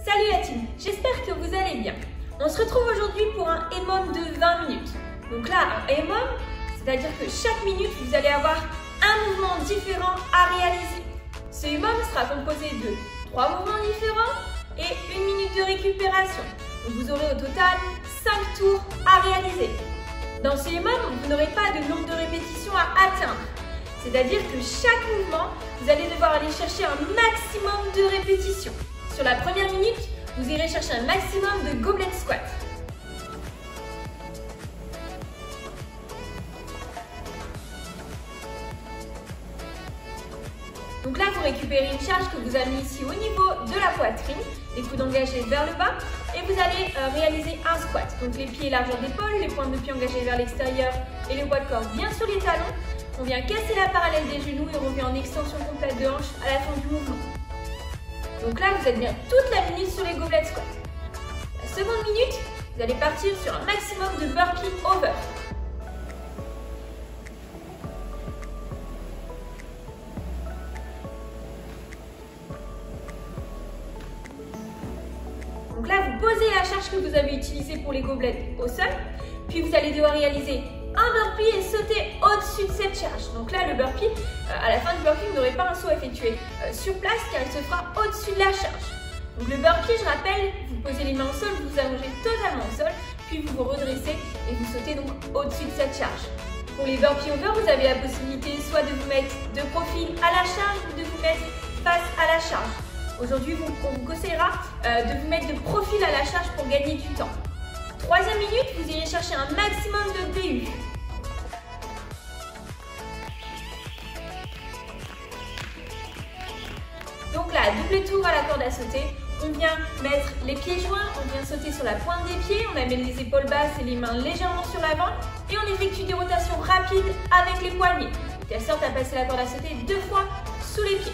Salut la team, j'espère que vous allez bien. On se retrouve aujourd'hui pour un EMOM de 20 minutes. Donc là, un EMOM, c'est-à-dire que chaque minute, vous allez avoir un mouvement différent à réaliser. Ce EMOM sera composé de 3 mouvements différents et 1 minute de récupération. Donc vous aurez au total 5 tours à réaliser. Dans ce EMOM, vous n'aurez pas de nombre de répétitions à atteindre. C'est-à-dire que chaque mouvement, vous allez devoir aller chercher un maximum de répétitions. Sur la première minute, vous irez chercher un maximum de goblet squat. Donc là, vous récupérez une charge que vous avez mis ici au niveau de la poitrine, les coudes engagés vers le bas, et vous allez réaliser un squat. Donc les pieds largeur d'épaule, les pointes de pied engagées vers l'extérieur et le poids de corps bien sur les talons. On vient casser la parallèle des genoux et on revient en extension complète de hanche à la fin du mouvement. Donc là, vous êtes bien toute la minute sur les goblet squats. La seconde minute, vous allez partir sur un maximum de burpee over. Donc là, vous posez la charge que vous avez utilisée pour les gobelets au sol, puis vous allez devoir réaliser un burpee et sauter au-dessus de cette charge. Donc là, le burpee, à la fin du burpee, vous n'aurez pas un saut effectué sur place car il se fera au-dessus de la charge. Donc le burpee, je rappelle, vous posez les mains au sol, vous allongez totalement au sol, puis vous vous redressez et vous sautez donc au-dessus de cette charge. Pour les burpee over, vous avez la possibilité soit de vous mettre de profil à la charge ou de vous mettre face à la charge. Aujourd'hui, on vous conseillera de vous mettre de profil à la charge pour gagner du temps. Troisième minute, vous irez chercher un maximum de DU. Donc là, double tour à la corde à sauter. On vient mettre les pieds joints, on vient sauter sur la pointe des pieds, on amène les épaules basses et les mains légèrement sur l'avant et on effectue des rotations rapides avec les poignets, de telle sorte à passer la corde à sauter 2 fois sous les pieds.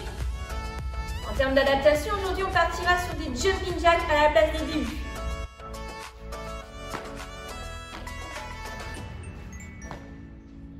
En termes d'adaptation, aujourd'hui on partira sur des jumping jacks à la place des DU.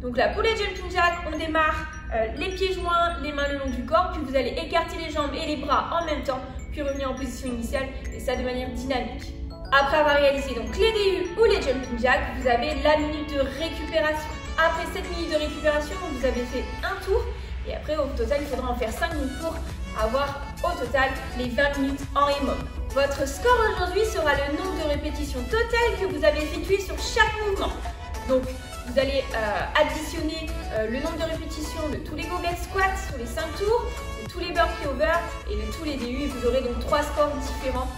Donc là, pour les jumping jacks, on démarre les pieds joints, les mains le long du corps, puis vous allez écarter les jambes et les bras en même temps, puis revenir en position initiale, et ça de manière dynamique. Après avoir réalisé donc les DU ou les jumping jacks, vous avez la minute de récupération. Après cette minute de récupération, vous avez fait un tour, et après au total, il faudra en faire 5 minutes pour avoir au total les 20 minutes en EMOM. Votre score aujourd'hui sera le nombre de répétitions totales que vous avez effectuées sur chaque mouvement. Donc, vous allez additionner le nombre de répétitions de tous les goblet squats sur les 5 tours, de tous les burpee over et de tous les DU et vous aurez donc 3 scores différents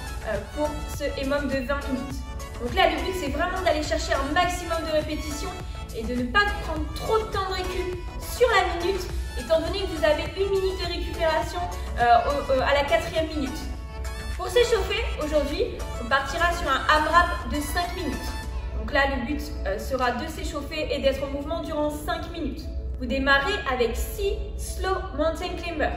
pour ce EMOM de 20 minutes. Donc là, le but c'est vraiment d'aller chercher un maximum de répétitions et de ne pas prendre trop de temps de récup sur la minute étant donné que vous avez 1 minute de récupération à la 4e minute. Pour s'échauffer, aujourd'hui, on partira sur un AMRAP de 5 minutes. Donc là, le but sera de s'échauffer et d'être en mouvement durant 5 minutes. Vous démarrez avec 6 slow mountain climber.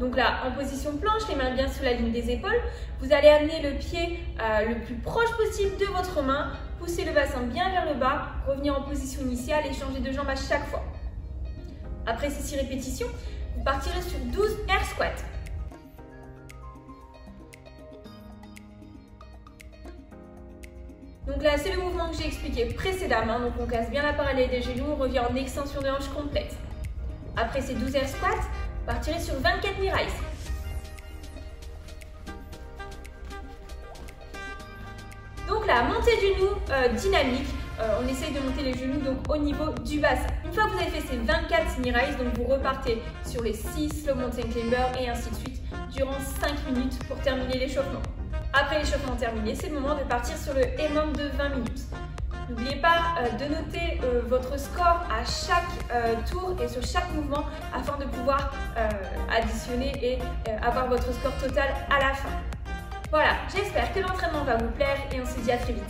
Donc là, en position planche, les mains bien sous la ligne des épaules, vous allez amener le pied le plus proche possible de votre main, pousser le bassin bien vers le bas, revenir en position initiale et changer de jambe à chaque fois. Après ces 6 répétitions, vous partirez sur 12 air squats. Donc là, c'est le mouvement que j'ai expliqué précédemment. Donc on casse bien la parallèle des genoux, on revient en extension de hanche complète. Après ces 12 air squats, vous partirez sur 24 knee rise. Donc là, montée de genoux dynamique. On essaye de monter les genoux donc au niveau du bassin. Une fois que vous avez fait ces 24 knee rise, donc vous repartez sur les 6 slow mountain climber et ainsi de suite durant 5 minutes pour terminer l'échauffement. Après l'échauffement terminé, c'est le moment de partir sur le EMOM de 20 minutes. N'oubliez pas de noter votre score à chaque tour et sur chaque mouvement afin de pouvoir additionner et avoir votre score total à la fin. Voilà, j'espère que l'entraînement va vous plaire et on se dit à très vite.